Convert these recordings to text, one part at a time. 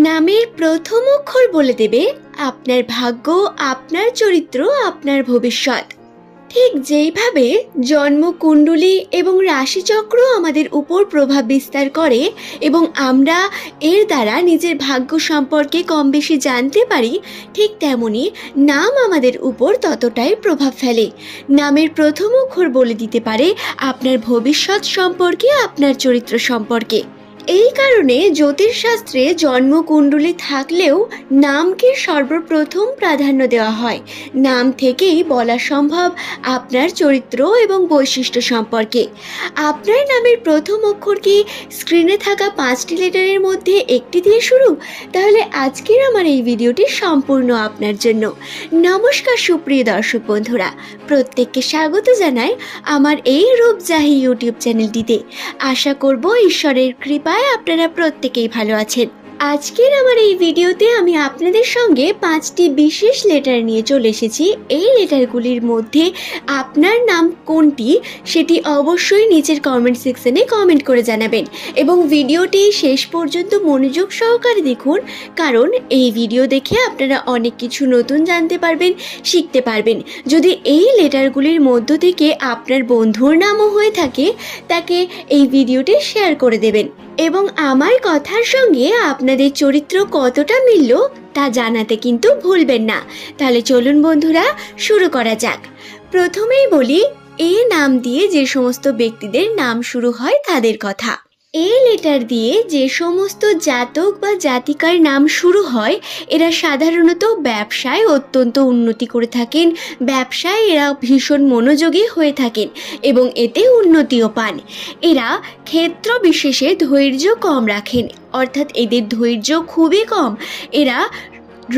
নামের প্রথম অক্ষর বলে দেবে আপনার ভাগ্য, আপনার চরিত্র, আপনার ভবিষ্যৎ। ঠিক যেইভাবে জন্মকুণ্ডলী এবং রাশিচক্র আমাদের উপর প্রভাব বিস্তার করে এবং আমরা এর দ্বারা নিজের ভাগ্য সম্পর্কে কম বেশি জানতে পারি, ঠিক তেমনি নাম আমাদের উপর ততটাই প্রভাব ফেলে। নামের প্রথম অক্ষর বলে দিতে পারে আপনার ভবিষ্যৎ সম্পর্কে, আপনার চরিত্র সম্পর্কে। এই কারণে জ্যোতিষশাস্ত্রে জন্মকুণ্ডলী থাকলেও নামকে সর্বপ্রথম প্রাধান্য দেওয়া হয়। নাম থেকেই বলা সম্ভব আপনার চরিত্র এবং বৈশিষ্ট্য সম্পর্কে। আপনার নামের প্রথম অক্ষর কি স্ক্রিনে থাকা 5টি লেটারের মধ্যে একটি দিয়ে শুরু? তাহলে আজকের আমার এই ভিডিওটি সম্পূর্ণ আপনার জন্য। নমস্কার সুপ্রিয় দর্শক বন্ধুরা, প্রত্যেককে স্বাগত জানাই আমার এই রূপজাহি ইউটিউব চ্যানেলটিতে। আশা করব ঈশ্বরের কৃপায় আপনারা প্রত্যেকেই ভালো আছেন। আজকের আমার এই ভিডিওতে আমি আপনাদের সঙ্গে 5টি বিশেষ লেটার নিয়ে চলে এসেছি। এই লেটারগুলির মধ্যে আপনার নাম কোনটি সেটি অবশ্যই নিচের কমেন্ট সেকশনে কমেন্ট করে জানাবেন এবং ভিডিওটি শেষ পর্যন্ত মনোযোগ সহকারে দেখুন, কারণ এই ভিডিও দেখে আপনারা অনেক কিছু নতুন জানতে পারবেন, শিখতে পারবেন। যদি এই লেটারগুলির মধ্য থেকে আপনার বন্ধুর নামও হয়ে থাকে, তাকে এই ভিডিওটি শেয়ার করে দেবেন এবং আমার কথার সঙ্গে আপনাদের চরিত্র কতটা মিলল তা জানাতে কিন্তু ভুলবেন না। তাহলে চলুন বন্ধুরা, শুরু করা যাক। প্রথমেই বলি, এই নাম দিয়ে যে সমস্ত ব্যক্তিদের নাম শুরু হয় তাদের কথা। এই লেটার দিয়ে যে সমস্ত জাতক বা জাতিকার নাম শুরু হয়, এরা সাধারণত ব্যবসায় অত্যন্ত উন্নতি করে থাকেন। ব্যবসায় এরা ভীষণ মনোযোগী হয়ে থাকেন এবং এতে উন্নতিও পান। এরা ক্ষেত্র বিশেষে ধৈর্য কম রাখেন, অর্থাৎ এদের ধৈর্য খুবই কম। এরা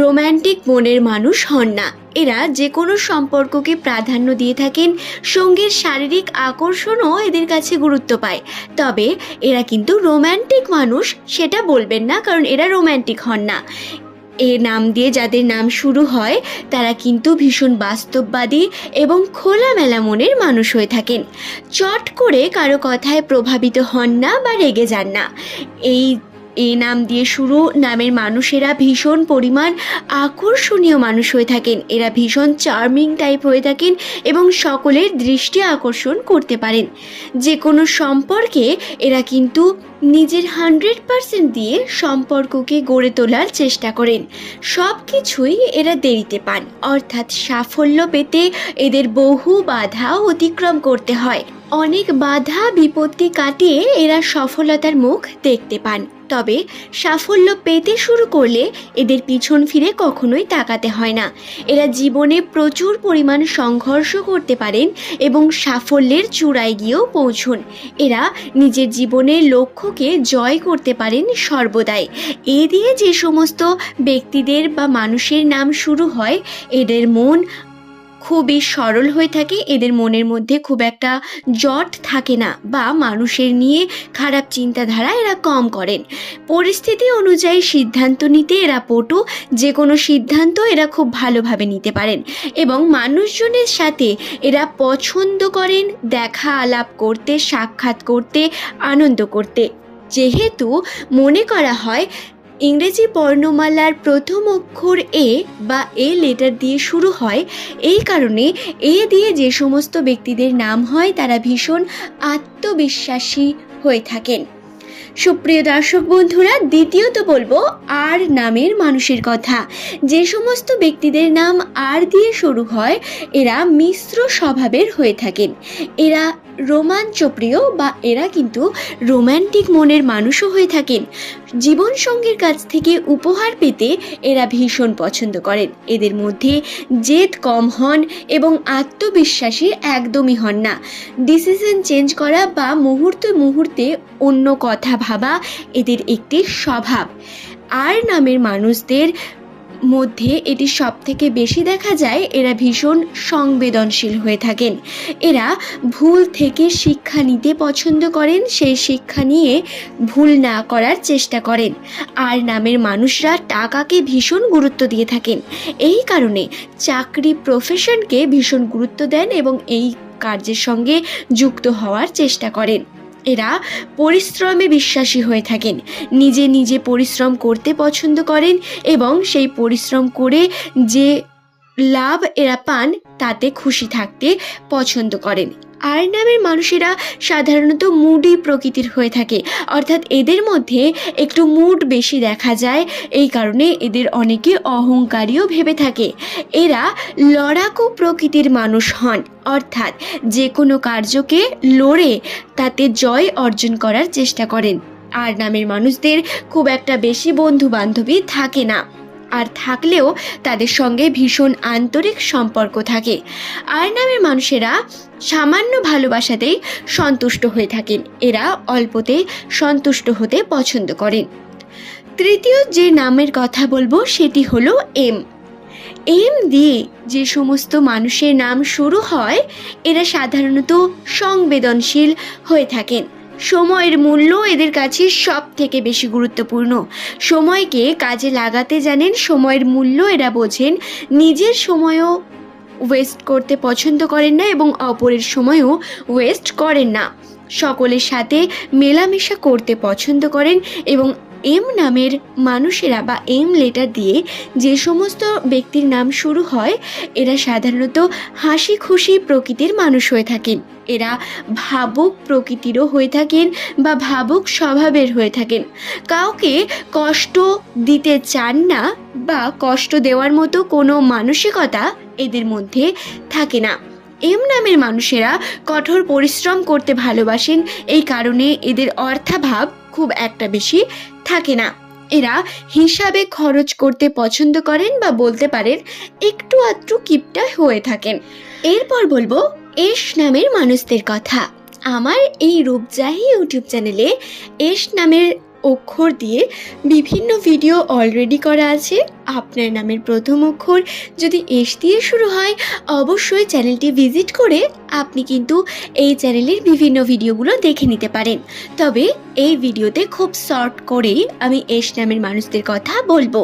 রোম্যান্টিক মনের মানুষ হন না। এরা যে কোনো সম্পর্ককে প্রাধান্য দিয়ে থাকেন। সঙ্গীর শারীরিক আকর্ষণও এদের কাছে গুরুত্ব পায়। তবে এরা কিন্তু রোম্যান্টিক মানুষ সেটা বলবেন না, কারণ এরা রোম্যান্টিক হন না। এ নাম দিয়ে যাদের নাম শুরু হয় তারা কিন্তু ভীষণ বাস্তববাদী এবং খোলামেলা মনের মানুষ হয়ে থাকেন। চট করে কারো কথায় প্রভাবিত হন না বা রেগে যান না। এই নাম দিয়ে শুরু নামের মানুষেরা ভীষণ পরিমাণ আকর্ষণীয় মানুষ হয়ে থাকেন। এরা ভীষণ চার্মিং টাইপ হয়ে থাকেন এবং সকলের দৃষ্টি আকর্ষণ করতে পারেন। যে কোনো সম্পর্কে এরা কিন্তু নিজের 100% দিয়ে সম্পর্ককে গড়ে তোলার চেষ্টা করেন। সব কিছুই এরা দেরিতে পান, অর্থাৎ সাফল্য পেতে এদের বহু বাধা অতিক্রম করতে হয়। অনেক বাধা বিপত্তি কাটিয়ে এরা সফলতার মুখ দেখতে পান। তবে সাফল্য পেতে শুরু করলে এদের পিছন ফিরে কখনোই তাকাতে হয় না। এরা জীবনে প্রচুর পরিমাণ সংঘর্ষ করতে পারেন এবং সাফল্যের চূড়ায় গিয়েও পৌঁছন। এরা নিজের জীবনের লক্ষ্যকে জয় করতে পারেন সর্বদাই। এ দিয়ে যে সমস্ত ব্যক্তিদের বা মানুষের নাম শুরু হয়, এদের মন খুবই সরল হয়ে থাকে। এদের মনের মধ্যে খুব একটা জট থাকে না বা মানুষের নিয়ে খারাপ চিন্তাধারা এরা কম করেন। পরিস্থিতি অনুযায়ী সিদ্ধান্ত নিতে এরা পটু। যে কোনো সিদ্ধান্ত এরা খুব ভালোভাবে নিতে পারেন এবং মানুষজনের সাথে এরা পছন্দ করেন দেখা আলাপ করতে, সাক্ষাৎ করতে, আনন্দ করতে। যেহেতু মনে করা হয় ইংরেজি বর্ণমালার প্রথম অক্ষর এ বা এ লেটার দিয়ে শুরু হয়, এই কারণে এ দিয়ে যে সমস্ত ব্যক্তিদের নাম হয় তারা ভীষণ আত্মবিশ্বাসী হয়ে থাকেন। সুপ্রিয় দর্শক বন্ধুরা, দ্বিতীয়ত বলবো আর নামের মানুষের কথা। যে সমস্ত ব্যক্তিদের নাম আর দিয়ে শুরু হয় এরা মিশ্র স্বভাবের হয়ে থাকেন। এরা রোমাঞ্চপ্রিয় বা এরা কিন্তু রোম্যান্টিক মনের মানুষও হয়ে থাকেন। জীবনসঙ্গীর কাছ থেকে উপহার পেতে এরা ভীষণ পছন্দ করেন। এদের মধ্যে জেদ কম হন এবং আত্মবিশ্বাসী একদমই হন না। ডিসিশন চেঞ্জ করা বা মুহূর্তে মুহূর্তে অন্য কথা ভাবা এদের একটি স্বভাব। আর নামের মানুষদের মধ্যে এটি সব থেকে বেশি দেখা যায়। এরা ভীষণ সংবেদনশীল হয়ে থাকেন। এরা ভুল থেকে শিক্ষা নিতে পছন্দ করেন, সেই শিক্ষা নিয়ে ভুল না করার চেষ্টা করেন। আর নামের মানুষরা টাকাকে ভীষণ গুরুত্ব দিয়ে থাকেন। এই কারণে চাকরি প্রফেশনকে ভীষণ গুরুত্ব দেন এবং এই কার্যের সঙ্গে যুক্ত হওয়ার চেষ্টা করেন। এরা পরিশ্রমে বিশ্বাসী হয়ে থাকেন, নিজে নিজে পরিশ্রম করতে পছন্দ করেন এবং সেই পরিশ্রম করে যে লাভ এরা পান তাতে খুশি থাকতে পছন্দ করেন। আর নামের মানুষেরা সাধারণত মুডি প্রকৃতির হয়ে থাকে, অর্থাৎ এদের মধ্যে একটু মুড বেশি দেখা যায়। এই কারণে এদের অনেকে অহংকারীও ভেবে থাকে। এরা লড়াকু প্রকৃতির মানুষ হন, অর্থাৎ যে কোনো কার্যকে লড়ে তাতে জয় অর্জন করার চেষ্টা করেন। আর নামের মানুষদের খুব একটা বেশি বন্ধু বান্ধবী থাকে না, আর থাকলেও তাদের সঙ্গে ভীষণ আন্তরিক সম্পর্ক থাকে। আর নামের মানুষেরা সামান্য ভালোবাসাতেই সন্তুষ্ট হয়ে থাকেন। এরা অল্পতে সন্তুষ্ট হতে পছন্দ করেন। তৃতীয় যে নামের কথা বলবো সেটি হলো এম। এম দিয়ে যে সমস্ত মানুষের নাম শুরু হয় এরা সাধারণত সংবেদনশীল হয়ে থাকেন। সময়ের মূল্য এদের কাছে সব থেকে বেশি গুরুত্বপূর্ণ। সময়কে কাজে লাগাতে জানেন, সময়ের মূল্য এরা বোঝেন, নিজের সময়ও ওয়েস্ট করতে পছন্দ করেন না এবং অপরের সময়ও ওয়েস্ট করেন না। সকলের সাথে মেলামেশা করতে পছন্দ করেন এবং এম নামের মানুষেরা বা এম লেটার দিয়ে যে সমস্ত ব্যক্তির নাম শুরু হয় এরা সাধারণত হাসি খুশি প্রকৃতির মানুষ হয়ে থাকেন। এরা ভাবুক প্রকৃতিরও হয়ে থাকেন বা ভাবুক স্বভাবের হয়ে থাকেন। কাউকে কষ্ট দিতে চান না বা কষ্ট দেওয়ার মতো কোনো মানসিকতা এদের মধ্যে থাকে না। এম নামের মানুষেরা কঠোর পরিশ্রম করতে ভালোবাসেন, এই কারণে এদের অর্থাভাব খুব একটা বেশি থাকে না। এরা হিসাবে খরচ করতে পছন্দ করেন বা বলতে পারেন একটু আধটু কিপটা হয়ে থাকেন। এরপর বলবো এস নামের মানুষদের কথা। আমার এই রূপজাহি ইউটিউব চ্যানেলে এস নামের অক্ষর দিয়ে বিভিন্ন ভিডিও অলরেডি করা আছে। আপনার নামের প্রথম অক্ষর যদি এস দিয়ে শুরু হয় অবশ্যই চ্যানেলটি ভিজিট করে আপনি কিন্তু এই চ্যানেলের বিভিন্ন ভিডিওগুলো দেখে নিতে পারেন। তবে এই ভিডিওতে খুব শর্ট করেই আমি এস নামের মানুষদের কথা বলবো।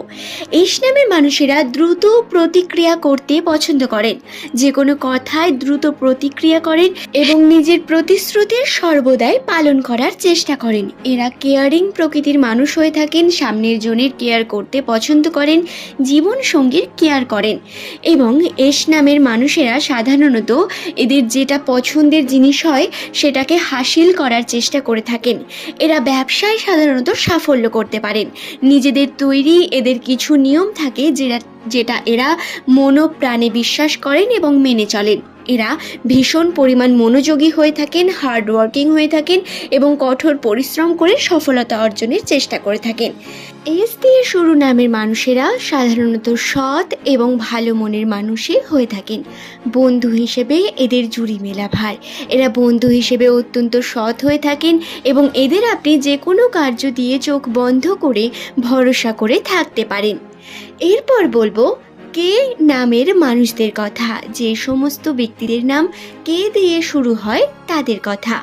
এস নামের মানুষেরা দ্রুত প্রতিক্রিয়া করতে পছন্দ করেন, যে কোনো কথায় দ্রুত প্রতিক্রিয়া করেন এবং নিজের প্রতিশ্রুতি সর্বদাই পালন করার চেষ্টা করেন। এরা কেয়ারিং প্রকৃতির মানুষ হয়ে থাকেন, সামনের জনের কেয়ার করতে পছন্দ করেন, জীবন সঙ্গীর কেয়ার করেন এবং এস নামের মানুষেরা সাধারণত এদের যেটা পছন্দের জিনিস হয় সেটাকে হাসিল করার চেষ্টা করে থাকেন। এরা ব্যবসায় সাধারণত সাফল্য করতে পারেন। নিজেদের তৈরি এদের কিছু নিয়ম থাকে যেটা এরা মনোপ্রাণে বিশ্বাস করেন এবং মেনে চলেন। এরা ভীষণ পরিমাণ মনোযোগী হয়ে থাকেন, হার্ডওয়ার্কিং হয়ে থাকেন এবং কঠোর পরিশ্রম করে সফলতা অর্জনের চেষ্টা করে থাকেন। এস দিয়ে শুরু নামের মানুষেরা সাধারণত সৎ এবং ভালো মনের মানুষই হয়ে থাকেন। বন্ধু হিসেবে এদের জুড়ি মেলা ভার। এরা বন্ধু হিসেবে অত্যন্ত সৎ হয়ে থাকেন এবং এদের আপনি যে কোনো কার্য দিয়ে চোখ বন্ধ করে ভরসা করে থাকতে পারেন। এরপর বলবো কে নামের মানুষদের কথা। যে সমস্ত ব্যক্তিদের নাম কে দিয়ে শুরু হয় তাদের কথা।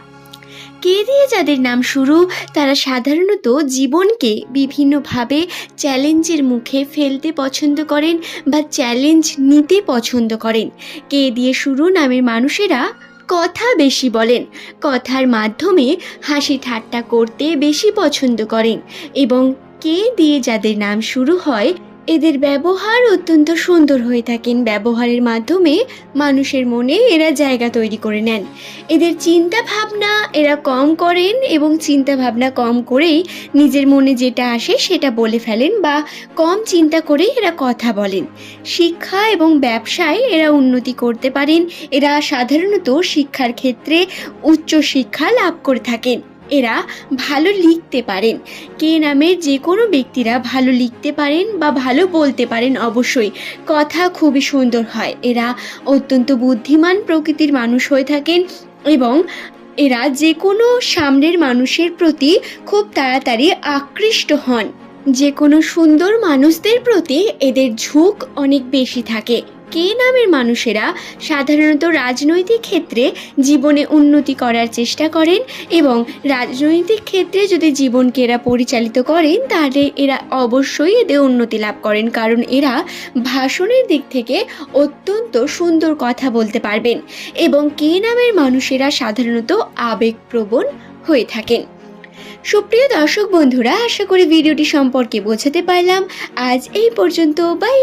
কে দিয়ে যাদের নাম শুরু তারা সাধারণত জীবনকে বিভিন্নভাবে চ্যালেঞ্জের মুখে ফেলতে পছন্দ করেন বা চ্যালেঞ্জ নিতে পছন্দ করেন। কে দিয়ে শুরু নামের মানুষেরা কথা বেশি বলেন, কথার মাধ্যমে হাসি ঠাট্টা করতে বেশি পছন্দ করেন এবং কে দিয়ে যাদের নাম শুরু হয় এদের ব্যবহার অত্যন্ত সুন্দর হয়ে থাকেন। ব্যবহারের মাধ্যমে মানুষের মনে এরা জায়গা তৈরি করে নেন। এদের চিন্তা ভাবনা এরা কম করেন এবং চিন্তা ভাবনা কম করেই নিজের মনে যেটা আসে সেটা বলে ফেলেন বা কম চিন্তা করেই এরা কথা বলেন। শিক্ষা এবং ব্যবসায় এরা উন্নতি করতে পারেন। এরা সাধারণত শিক্ষার ক্ষেত্রে উচ্চ শিক্ষা লাভ করে থাকেন। এরা ভালো লিখতে পারেন। কে নামের যে কোনো ব্যক্তিরা ভালো লিখতে পারেন বা ভালো বলতে পারেন, অবশ্যই কথা খুবই সুন্দর হয়। এরা অত্যন্ত বুদ্ধিমান প্রকৃতির মানুষ হয়ে থাকেন এবং এরা যে কোনো সামনের মানুষের প্রতি খুব তাড়াতাড়ি আকৃষ্ট হন। যে কোনো সুন্দর মানুষদের প্রতি এদের ঝোঁক অনেক বেশি থাকে। কে নামের মানুষেরা সাধারণত রাজনৈতিক ক্ষেত্রে জীবনে উন্নতি করার চেষ্টা করেন এবং রাজনৈতিক ক্ষেত্রে যদি জীবনকে এরা পরিচালিত করেন তাহলে এরা অবশ্যই এদের উন্নতি লাভ করেন, কারণ এরা ভাষণের দিক থেকে অত্যন্ত সুন্দর কথা বলতে পারবেন। এবং কে নামের মানুষেরা সাধারণত আবেগপ্রবণ হয়ে থাকেন। সুপ্রিয় দর্শক বন্ধুরা, আশা করি ভিডিওটি সম্পর্কে বোঝাতে পারলাম। আজ এই পর্যন্ত, বাই।